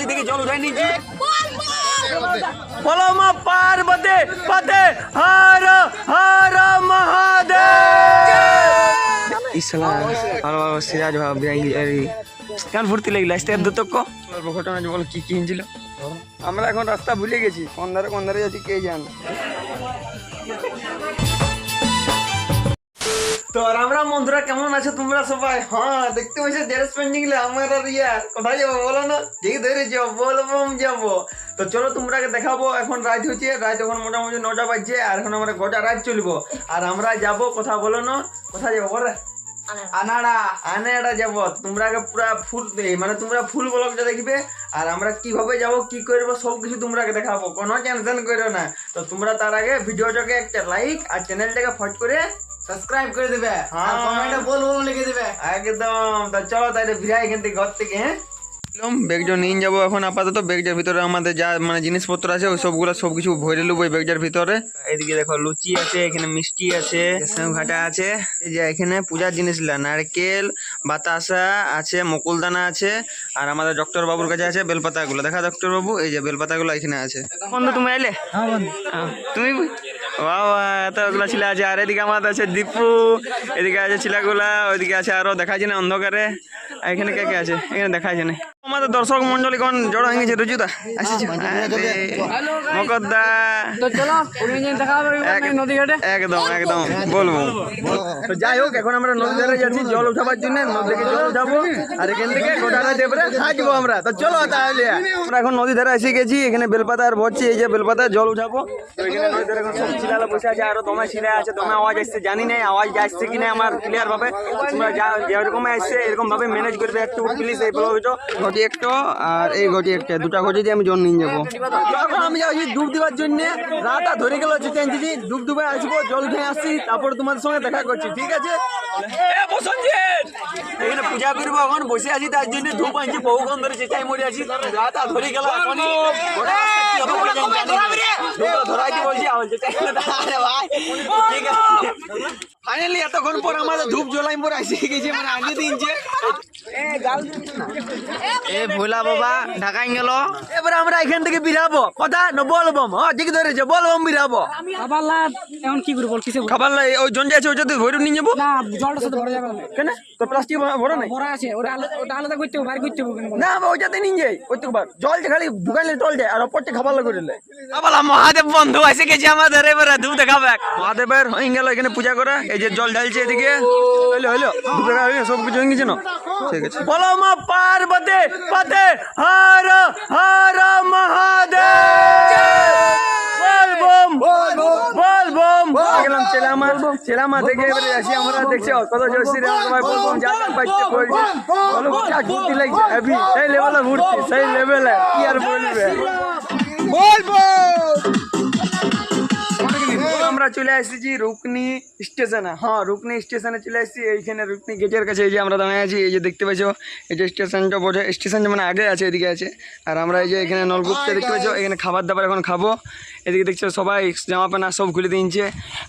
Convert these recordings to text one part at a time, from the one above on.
থেকে জল উঠাই নিয়েছি। বলো মা পার্বতী পতে হর হর মহাদেব। ইসলা ভালো ভালো সিরাজ ভাবি কেন ফুর্তি লাগলো আসতে দুতক্ষ ঘটনা বল কি কি হয়েছিল। আমরা এখন রাস্তা ভুলে গেছি, কোন ধারে যাচ্ছি কে জান। তো আর আমরা বন্ধুরা কেমন আছো তোমরা সবাই? হ্যাঁ দেখতে পাচ্ছি ড্রেস পেন্টিং আমার আর ইয়ার কোথায় যাবো বলো না, ঠিক ধরে যাবো বলবো যাবো। তো চলো তোমরাকে দেখাবো। এখন রাত হচ্ছে, রাত এখন মোটামুটি 9টা বাজছে, আর এখন আমরা গোটা রাত চলবো। আর আমরা যাবো কথা বলো না, কোথায় যাবো বলে আনাড়া যাবো। তোমরাকে পুরা ফুল মানে তোমরা ফুল ব্লগটা দেখবে, আর আমরা কিভাবে যাবো কি করবো সবকিছু তোমরাকে দেখাবো, কোনো টেনশন করো না। তো তোমরা তার আগে ভিডিওটাকে একটা লাইক আর চ্যানেলটাকে ফট করে সাবস্ক্রাইব করে দেবে, আর কমেন্টে বলবো লিখে দেবে একদম। তো চলো তাহলে ভিড়া এখান থেকে ঘর থেকে। হ্যাঁ ব্যাগটা নিয়ে যাবো এখন আপাতত। ব্যাগটার ভিতরে আমাদের যা মানে জিনিসপত্র আছে ওই সবকিছু ভরে নেবো এই ব্যাগটার ভিতরে। এইদিকে দেখো লুচি আছে, এখানে মিষ্টি আছে, সেউ ঘাটা আছে, এই যে এখানে পূজার জিনিস নারকেল বাতাসা আছে, মুকুলদানা আছে, আর আমাদের ডক্টর বাবুর কাছে আছে বেলপাতাগুলো। দেখা ডক্টর বাবু, এই যে বেলপাতাগুলো এখানে আছে। বন্ধু তুমি আইলে? তুমি বাবা এতগুলা ছেলে আছে। আর এদিকে আমাদের আছে দীপু, এদিকে আছে ছেলেগুলা, ওইদিকে আছে আরো দেখা যায় না অন্ধকারে। এখানে কে কে আছে এখানে দেখা যায় না। আমাদের দর্শক মন্ডলী কোন জড়ো হয়ে গেছে। রুজুদা আসছে, মকদ্দা একদম একদম বলবো। তো যাই হোক এখন আমরা নদী ধারে যাচ্ছি জল উঠাবার জন্য, নদী থেকে জল উঠাবো আর এখান থেকে গোটা দেবরে থাকবো আমরা। তো চলো তাহলে আমরা এখন নদী ধারে এসে গেছি, এখানে বেলপাতা আর ভরছি, এই যে বেলপাতা জল উঠাবো। এখানে নদী ধারে এখন সব ছিলালা বসে আছে, আরো দমে ছিলা আছে, দমে আওয়াজ আসছে জানি না আওয়াজ আসছে কিনা আমার ক্লিয়ার ভাবে। তোমরা যেরকম আসছে এরকম ভাবে ম্যানেজ করবে একটু প্লিজ। এই ব্লগটা ঘটি একটা আর এই ঘটি একটা, দুটা ঘটি দিয়ে আমি জল নিয়ে যাবো। এখন আমি যাচ্ছি ডুব দেওয়ার জন্য। রাতটা ধরে গেল চিকেনজি, ডুব ডুবে আসবো, জল খেয়ে আসছি, তারপর তোমাদের সঙ্গে দেখা করছি, ঠিক আছে? এখানে পূজা করবো, এখন বসে আছি তার জন্য ধূপ আনছি, বহু গন্ধ ধরে চেঁচাই মরে আছি। রাতটা ধরে গেল এখন ধরাইতে বলছি ঠিক আছে। ফাইনালি এতক্ষণ পর আমাদের ধূপ জ্বলাই পর আসে গেছে, মানে আগে দিনছে। এ ভোলা বাবা ঢাকাই গেল। এবারে আমরা এখান থেকে বেরাবো, কথা না বলবম। হ্যাঁ ঠিক ধরেছে, বলবম বেরাবো। এখন কি করবো কিছু খাবার লাই ওই জন আছে ওই যদি ভরে নিয়ে যাবো না, জলটা সাথে ভরা যাবে না। কেন? তো প্লাস্টিক ভরা নাই? ভরা আছে, ওটা আলাদা করতে হবে, বাইরে করতে হবে না ওইটাতে নিয়ে যাই। ওই তো জল যে খালি ঢুকাইলে চল যায়, আর অপরটা খাবার লাগে দিলে। আবার মহাদেব বন্ধু এসে গেছে আমাদের, এবারে ধূপ দেখাবে। মহাদেবের হয়ে গেল এখানে পূজা করা, এই যে জল ঢালছে এদিকে। হইলো হইলো ধূপ দেখা হয়ে সব কিছু হয়ে গেছে না, ঠিক আছে। বলো মা পার্বতী পতে হর হর মহাদেব। ছেলামা থেকে এবারে আসি আমরা, দেখছি কত জোরছি সবাই বলবম যা পাইছে বলছে বলো যা ঘুরতে লাগছে হেভি, সেই লেভেলে ঘুরছি, সেই লেভেলে কি আর বলবে বলবো। আমরা চলে আসছি রুকনি স্টেশনে। হ্যাঁ রুকনি স্টেশনে চলে আসছি। এইখানে রুকনি গেটের কাছে এই যে আমরা দাঁড়িয়ে আছি, এই যে দেখতে পাচ্ছ এই যে স্টেশনটা বোঝে, স্টেশনটা মানে আগে আছে এদিকে আছে। আর আমরা এই যে এখানে নলকূপটা দেখতে পাচ্ছ, এখানে খাবার দাবার এখন খাবো। এদিকে দেখছো সবাই জামা প্যান্ট সব খুলে দিয়েছে,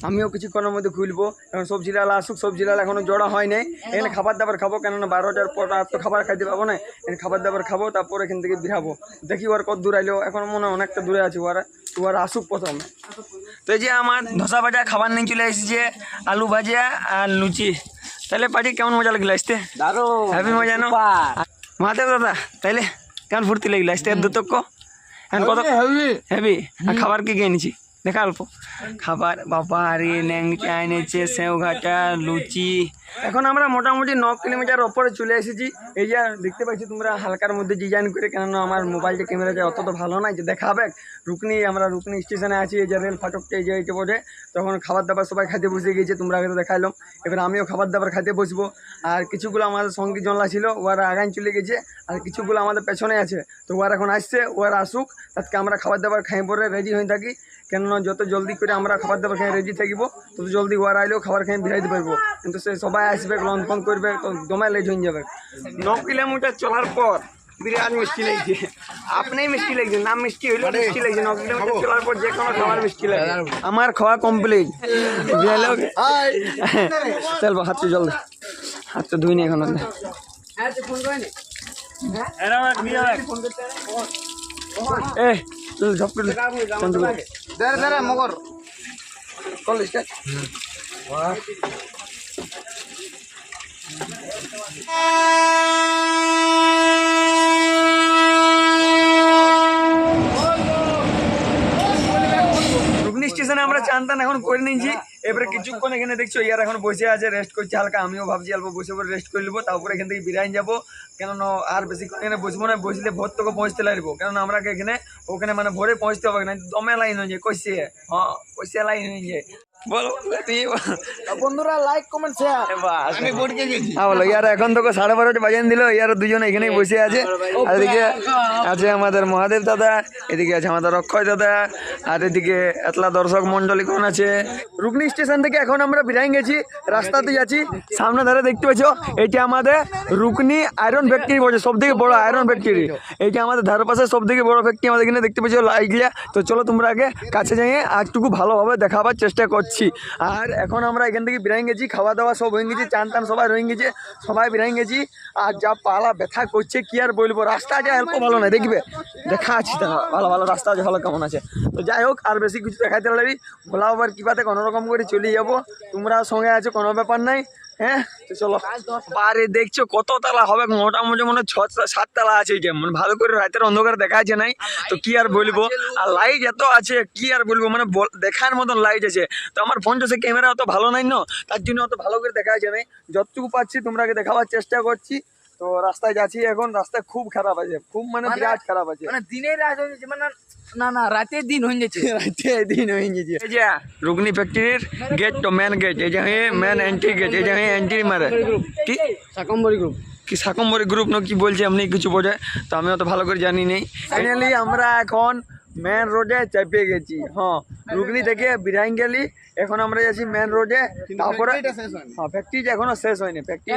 আমিও কিছুক্ষণের মধ্যে খুলবো। এখন সব জিলাল আসুক, সব জিলাল এখনো জড়া হয় নাই। এখানে খাবার দাবার খাবো, কেননা 12টার পর আর তো খাবার খাইতে পাবো না। এখানে খাবার দাবার খাবো, তারপর এখান থেকে বেরাবো। দেখি ওর কত দূর আইলো, এখন মনে হয় অনেকটা দূরে আছে। ওরা আসুক প্রথমে। তো এই যে আমার ধোসা ভাজা খাবার নিয়ে চলে এসেছে, আলু ভাজা আর লুচি। তাহলে পার্টি কেমন মজা লাগলো আসতে? হ্যাপি মজা না মহাদেব দাদা? তাইলে কেমন ফুর্তি লাগলো আসতে দুতক্ষ? এখন কত হেভি। আর খাবার কি কিনেছি দেখা অল্প খাবার। বাবা আরে ল্যাংচা এনেছে, সেউ ঘাটা, লুচি। এখন আমরা মোটামুটি 9 কিলোমিটার ওপরে চলে এসেছি। এই যে দেখতে পাচ্ছি তোমরা হালকার মধ্যে ডিজাইন করে, কেননা আমার মোবাইলটা ক্যামেরাটা অত তো ভালো নাই যে দেখাবে। আমরা রুকনি স্টেশনে আছি, এই যে রেল ফাটকটা এই যে এইটা বোঝে। তখন খাবার দাবার সবাই খাইতে বসে গিয়েছে, তোমরা আগে তো দেখাইলাম। এবার আমিও খাবার দাবার খাইতে বসবো। আর কিছুগুলো আমাদের সঙ্গী জনলা ছিল, ওরা আগান চলে গেছে, আর কিছুগুলো আমাদের পেছনে আছে। তো ওরা এখন আসছে, ওরা আসুক, তাকে আমরা খাবার দাবার খাই পরে রেডি হয়ে থাকি। কেননা যত জলদি করে আমরা খাবার দাবার খেয়ে রেডি থাকিব, তত জলদি ওরা আইলেও খাবার খেয়ে বেরাইতে পারবো। কিন্তু সে সবাই আসবে, লঞ্চ ফোন করবে, তো দমে লেট হয়ে যাবে। 9 কিলোমিটার চলার পর বিরাট মিষ্টি লাগছে। আপনি মিষ্টি লাগছে, নাম মিষ্টি হইলেও মিষ্টি লাগছে। 9 কিলোমিটার চলার পর যে কোনো খাবার মিষ্টি লাগে। আমার খাওয়া কমপ্লিট। চলবো হাতটা জল, হাতটা ধুই নি এখন। এ তুই ঝপ করে দাঁড়া মগর কল স্টার্ট রুকনি স্টেশনে আমরা চান টান এখন করে নিয়েছি। এবারে কিছুক্ষণ এখানে দেখছো ইয়ার এখন বসে আছে, রেস্ট করছে হালকা। আমিও ভাবছি অল্প বসে পরে রেস্ট করে নেবো, তারপরে এখান থেকে বিরাইন যাবো। কেননা আর বেশিক্ষণ এখানে বসবো না, বসলে ভোর থেকে পৌঁছতে লাগবো। কেননা আমরা এখানে ওখানে মানে ভোরে পৌঁছতে হবে না, দমে লাইন হয়ে যায় কইছে। হ্যাঁ কইছে লাইন হয়ে যায়। বলো তুই বন্ধুরা লাইক কমেন্ট শেয়ার আমি বটকে গেছি হ্যাঁ বলো ইয়ার এখন তো 12:30 বাজান দিল। ইয়ার দুজন এখানেই বসে আছে। আর এদিকে আছে আমাদের মহাদেব দাদা, এদিকে আছে আমাদের অক্ষয় দাদা, আর এদিকে এতলা দর্শক মন্ডলী কোন আছে। রুকনি স্টেশন থেকে এখন আমরা বিরাই গেছি, রাস্তাতে যাচ্ছি। সামনে ধারে দেখতে পাচ্ছ এইটা আমাদের রুকনি আয়রন ফ্যাক্টরি বলছে, সব থেকে বড় আয়রন ফ্যাক্টরি। এইটা আমাদের ধারে পাশে সব থেকে বড় ফ্যাক্টরি আমাদের এখানে দেখতে পাচ্ছ লাইটগুলা। তো চলো তোমরা আগে কাছে যাইয়ে একটুকু ভালোভাবে দেখাবার চেষ্টা করছি। আর এখন আমরা এখান থেকে বিরাই গেছি, খাওয়া দাওয়া সব হয়ে গেছে, চান টান সবাই রয়ে গেছে, সবাই বিরাই গেছি। আর যা পালা ব্যথা করছে কি আর বলবো, রাস্তা যা অল্প ভালো না, দেখবে দেখা আছি দেখা ভালো ভালো রাস্তা আছে, ভালো কেমন আছে। তো যাই হোক আর বেশি কিছু দেখাইতে লাগবি, ভোলা বাবার কৃপাতে কোনো রকম করে চলে যাবো। তোমরা সঙ্গে আছো, কোনো ব্যাপার নাই। হ্যাঁ তো চলো। বারে দেখছো কত তালা হবে, মোটামুটি মনে 6-7 তালা আছে। এটা মানে ভালো করে রাতের অন্ধকার দেখা যাচ্ছে নাই, তো কি আর বলবো। আর লাইট এত আছে কি আর বলবো, মানে দেখার মতন লাইট আছে। তো আমার ফোন সে ক্যামেরা অত ভালো নাই না, তার জন্য অত ভালো করে দেখা যাচ্ছে নাই। যতটুকু পাচ্ছি তোমরাকে দেখাবার চেষ্টা করছি। তো রাস্তায় যাচ্ছি এখন, রাস্তা খুব খারাপ আছে, খুব মানে বিরাট খারাপ আছে। মানে দিনের রাত হয়ে যাচ্ছে, মানে না না রাতের দিন হয়ে যাচ্ছে রাতে দিন হয়ে গেছে। এই যে রুগনি ফ্যাক্টরির গেট, তো মেন গেট, এই যে মেন এন্ট্রি গেট, এই যে এন্ট্রি মারে কি শাকম্বরী গ্রুপ কি শাকম্বরী গ্রুপ না কি বলছে আপনি কিছু বোঝে, তো আমি অত ভালো করে জানি নেই। ফাইনালি আমরা এখন মেন রোডে চেপে গেছি। হ্যাঁ রুগনি থেকে বিরাইন গেলি, এখন আমরা যাচ্ছি মেন রোডে। তারপরে হ্যাঁ ফ্যাক্টরি এখনো শেষ হয়নি। ফ্যাক্টরি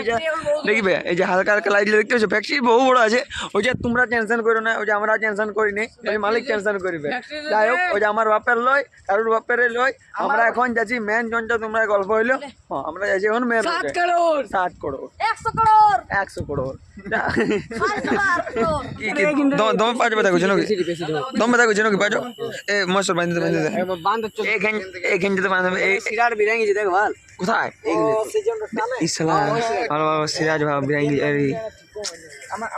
দেখবে এই যে হালকা হালকা লাইট দেখতে পাচ্ছ, ফ্যাক্টরি বহু বড় আছে। ওই যে তোমরা টেনশন করো না, ওই যে আমরা টেনশন করি নি, ওই মালিক টেনশন করবে। যাই হোক ওই যে আমার বাপের লয়, কারোর বাপের লয়। আমরা এখন যাচ্ছি মেন জনটা, তোমরা গল্প হইলো। হ্যাঁ আমরা যাচ্ছি এখন মেন রোডে। 7 করোড় 100 করোড় কি কি দম পাঁচ কথা কইছো নাকি? দম কথা কইছো নাকি? পাঁচো এ মশর বাঁধতে বাঁধতে এইখান থেকে বাঁধবে। এই সিরার বিরাঙ্গি যে দেখ ভাল কোথায় ইসলাম ভালো ভালো সিরাজ ভাব বিরাঙ্গি।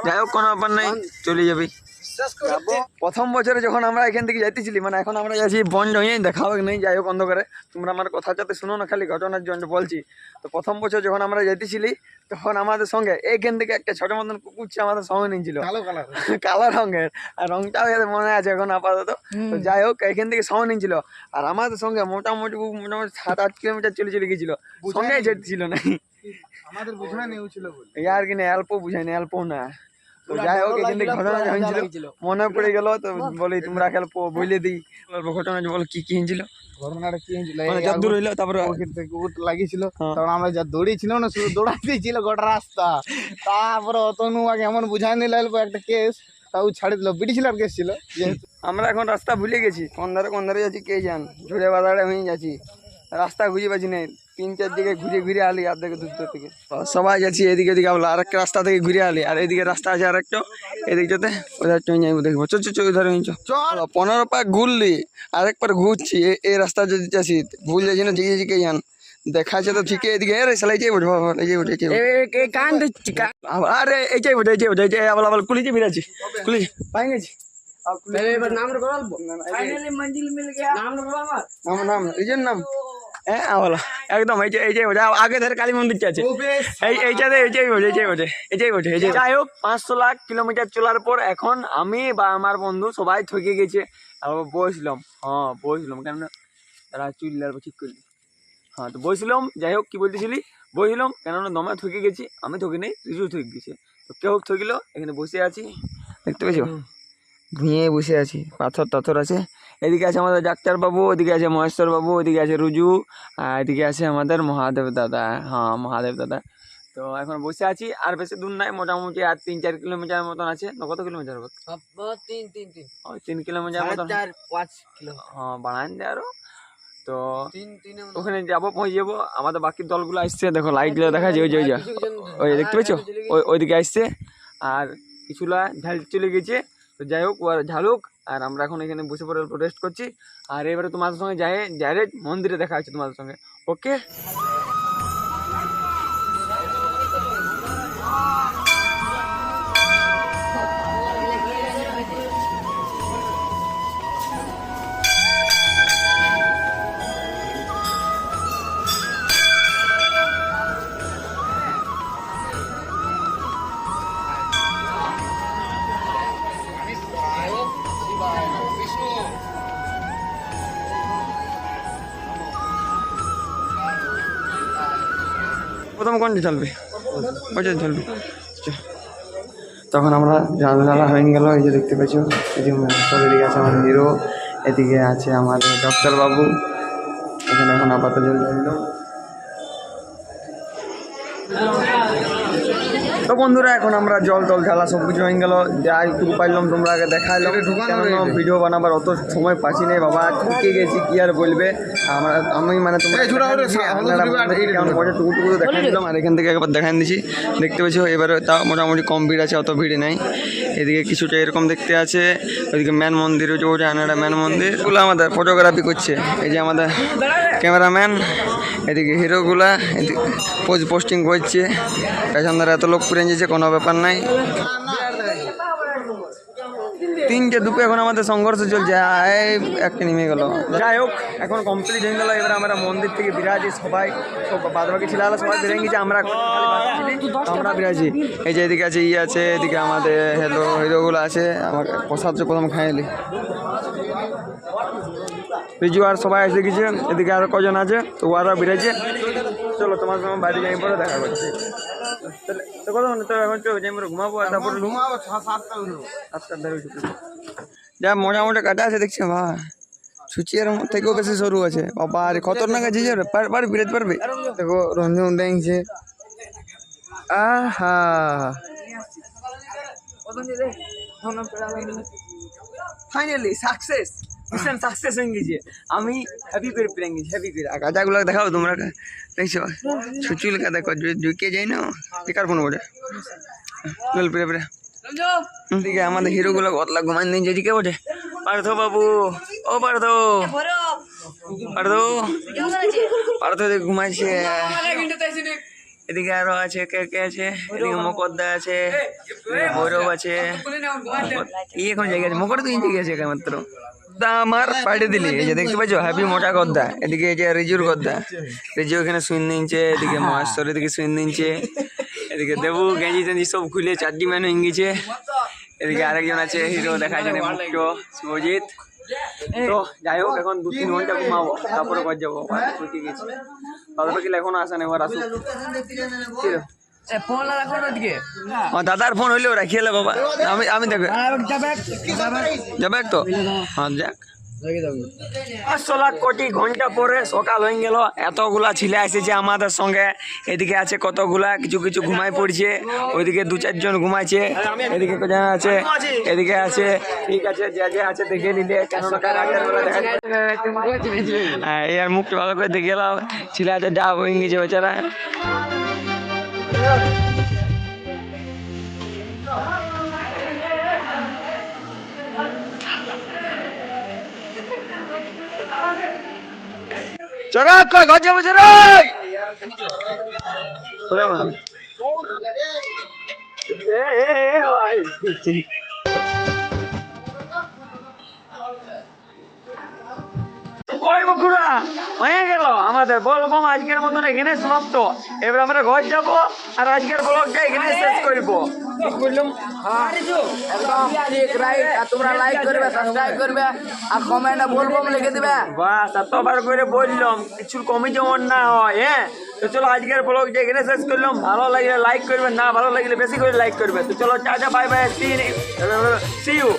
যাই হোক কোনো ব্যাপার নাই, চলে যাবি। প্রথম বছরে যখন আমরা এখান থেকে যাইতেছিলি, মানে এখন আমরা যাচ্ছি বন্ধ হয়ে দেখা হবে নেই। যাই হোক অন্ধকারে তোমরা আমার কথা যাতে শুনো না, খালি ঘটনার জন্য বলছি। তো প্রথম বছর যখন আমরা যাইতেছিলি, তখন আমাদের সঙ্গে এইখান থেকে একটা ছোট মতন কুকুরছে আমাদের সঙ্গে নিয়েছিল, কালো রঙের। আর রংটাও মনে আছে এখন আপাতত। তো যাই হোক এখান থেকে সঙ্গে নিয়েছিল, আর আমাদের সঙ্গে মোটামুটি 7-8 কিলোমিটার চলে গেছিল, সঙ্গে যেতেছিল না। আমাদের বুঝা নেই ছিল ইয়ার কিনে অল্প বুঝায়নি, অল্প না। তো যাই হোক এখান থেকে ঘটনা হয়েছিল, মনে পড়ে গেল। তো বলি তোমরা অল্প বলে দিই ঘটনা, বল কি কি হয়েছিল। ঘটনাটা কি হয়েছিল, মানে যত দূর হইলো তারপরে কুকুর লাগিয়েছিল, তখন আমরা যা দৌড়িয়েছিল না, শুধু দৌড়াতেই ছিল গোটা রাস্তা। তারপরে অতনু আগে এমন বুঝাই নিল একটা কেস, তাও ছাড়ি দিল, বিটিছিলার কেস ছিল। আমরা এখন রাস্তা ভুলে গেছি, কোন ধারে যাচ্ছি কে জান, ঝুড়ে বাজারে হয়ে যাচ্ছি, রাস্তা খুঁজে পাচ্ছি না। 3-4 দিকে ঘুরে আলি, আর দেখে দূর থেকে সবাই যাচ্ছি এদিকে এদিকে, বলো আরেকটা রাস্তা থেকে ঘুরে আলি। আর এদিকে রাস্তা আছে আরেকটা, এদিকটাতে ওধার চলে যাবো, দেখবো। চল ওইধারে চল। 15 পাক ঘুরলি, আরেকবার ঘুরছি এই রাস্তা যদি যাচ্ছি, ভুল যাচ্ছি না জিগে জিগে জান দেখাচ্ছে তো ঠিকই। এদিকে সালাই যাই বটে, কান দিচ্ছি। আরে এইটাই বটে, আবার কুলিতে বেরাচ্ছি, কুলি পাই গেছি। নাম নাম হ্যাঁ একদম এইটাই বটে, আগে ধরে কালী মন্দির আছে এইটাতে, এইটাই বটে। যাই হোক 500 লাখ কিলোমিটার চলার পর এখন আমি বা আমার বন্ধু সবাই ঠকে গেছে। আর বসলাম, কেন তারা চুল ঠিক করলি। হ্যাঁ তো বসলাম। যাই হোক কি বলতেছিলি, বসলাম কেননা দমে ঠকে গেছি, আমি ঠকে নেই, রিজু ঠকে গেছে। তো কেউ ঠকিল, এখানে বসে আছি দেখতে পেয়েছো, ভুঁয়ে বসে আছি, পাথর আছে। এদিকে আছে আমাদের ডাক্তারবাবু, ওদিকে আছে মহেশ্বরবাবু, ওদিকে আছে রুজু, আর এদিকে আছে আমাদের মহাদেব দাদা। হ্যাঁ মহাদেব দাদা। তো এখন বসে আছি, আর বেশি দূর নাই, মোটামুটি আর 3-4 কিলোমিটার মতন আছে। কত কিলোমিটার হবে? 3 কিলোমিটার মতন। 5 কিলো হ্যাঁ বাড়ান দে আরো। তো ওখানে যাবো, পৌঁছে যাবো। আমাদের বাকি দলগুলো আসছে, দেখো লাইট গুলো দেখা যায়, ওই দেখতে পেয়েছো, ওইদিকে আসছে। আর কিছুটা ঝাল চলে গেছে। তো যাই হোক ওরা ঝালুক, আর আমরা এখন এখানে বসে পড়ে অল্প রেস্ট করছি। আর এবারে তোমাদের সঙ্গে যাই ডাইরেক্ট মন্দিরে দেখা হচ্ছে তোমাদের সঙ্গে। ওকে, প্রথম কোনটি চলবে? ওইটা চলবে। তখন আমরা জানালা হয়ে গেল। এই যে দেখতে পাচ্ছ, এদিকে আছে আমার হিরো, এদিকে আছে আমাদের ডক্টর বাবু। এখানে এখন আপাতত জল ঢাললো। তো বন্ধুরা এখন আমরা জল টল ঢালা সব কিছু হয়ে গেল। যা একটু পাইলাম তোমরা আগে দেখাইলাম, ভিডিও বানাবার অত সময় পাচ্ছি নেই বাবা, ঠকে গেছি কি আর বলবে। আমি মানে তোমরা কেমন পয়সা টুকু টুকু দেখাই দিলাম, আর এখান থেকে একবার দেখাই দিচ্ছি। দেখতে পাচ্ছ এবারে তাও মোটামুটি কম ভিড় আছে, অত ভিড় নেই। এদিকে কিছুটা এরকম দেখতে আছে। ওইদিকে ম্যান মন্দির, ওই যে ওটা আনারা ম্যান মন্দির গুলো আমাদের ফটোগ্রাফি করছে। এই যে আমাদের ক্যামেরাম্যান, এদিকে হিরোগুলা এদিকে পোস্টিং করছে। পেছন ধরে এত লোক পুরে নিয়েছে, কোনো ব্যাপার নাই। 3-2 এখন আমাদের সংঘর্ষ চলছে, একটা নেমে গেল। যাই হোক এখন কমপ্লিট হয়ে গেল। এবার আমরা মন্দির থেকে বিরাজি, সবাই সব বাদবাকি ছিল সবাই বেরিয়ে গেছে, আমরা বিরাজি। এই যে এদিকে আছে আছে, এদিকে আমাদের হিরোগুলো আছে। আমার প্রসাদ প্রথম খাইলি রিজু আর সবাই এসে গেছে। এদিকে আরো কজন আছে, তো ওরা বেরিয়েছে। চলো তোমার সঙ্গে বাড়ি যাই পরে দেখা করছি। তো কথা তো এখন যাই ঘুমাবো, আর তারপরে যা মোটামুটি কাটা আছে দেখছি। বা সুচিয়ার থেকেও বেশি সরু আছে বাবা, আর খতরনাক আছে। পারবে বিরাজ পারবে। দেখো রঞ্জন দেখছে। আহা ফাইনালি সাকসেস, মিশন সাকসেস হয়ে গেছে। আমি হ্যাপি করে পেরে গেছি, হ্যাপি করে। গাজাগুলো দেখাও তোমরা, দেখছো সুচুলকা দেখো, ঢুকে যাই না বেকার ফোন বটে পেরে পেরে। দিকে আমাদের হিরোগুলো কতলা ঘুমাই দিন যেদিকে ওঠে। পার্থ বাবু, ও পার্থ, পার্থ পার্থ ঘুমাইছে। এদিকে আরো আছে, কে কে আছে? এদিকে মকদ্দা আছে, ভৈরব আছে। এই এখন জায়গা আছে, মকর 2 জায়গা আছে মাত্র। আমার পাঠিয়ে দিলি। এই যে দেখতে পাচ্ছ হ্যাপি মোটা গদ্দা। এদিকে এই যে রিজুর গদ্দা, রিজু এখানে শুন নিচ্ছে। এদিকে মহেশ্বর এদিকে শুন নিচ্ছে। এদিকে দেবু গেঞ্জি টেঞ্জি সব খুলে চারটি ম্যান হয়ে গেছে। এদিকে আরেকজন আছে হিরো দেখায় জানে, মুক্ত শুভজিৎ। তো যাই হোক এখন 2-3 ঘন্টা ঘুমাবো, তারপরে ঘর যাবো। ছুটি গেছি তারপরে কিলা এখনো আসা নেই, ওরা আসুক। দাদার ফোন হইলেও রাখিয়ে বাবা। আমি দেখবে যাবে তো। হ্যাঁ যাক, 500 লাখ কোটি ঘন্টা পরে সকাল হয়ে গেল। এতগুলা ছেলে এসেছে আমাদের সঙ্গে। এদিকে আছে কতগুলা, কিছু কিছু ঘুমাই পড়ছে। ওইদিকে 2-4 জন ঘুমাইছে। এদিকে কজন আছে, এদিকে আছে। ঠিক আছে, যে যে আছে দেখে নিলে, কেননা এই আর মুখটা ভালো করে দেখে গেলাম। ছেলে আছে ডাব হয়ে গেছে বেচারা। চড়া কই ঘর যাবো রে। ওই বকুড়া হয়ে গেল আমাদের বলবম আজকের মতন এখানে সমাপ্ত। এবার আমরা ঘর যাব, আর আজকের ব্লগটা এখানে শেষ করবো। বললাম একদম ঠিক রাইট। আর তোমরা লাইক করবে, সাবস্ক্রাইব করবে, আর কমেন্টে বলবম লিখে দিবে। বাস এতবার করে বললাম, কিছু কমে যেমন না হয়। হ্যাঁ, তো চলো আজকের ব্লগটা এখানে শেষ করলাম। ভালো লাগলে লাইক করবে, না ভালো লাগলে বেশি করে লাইক করবে। তো চলো ta-ta, bye bye, see you.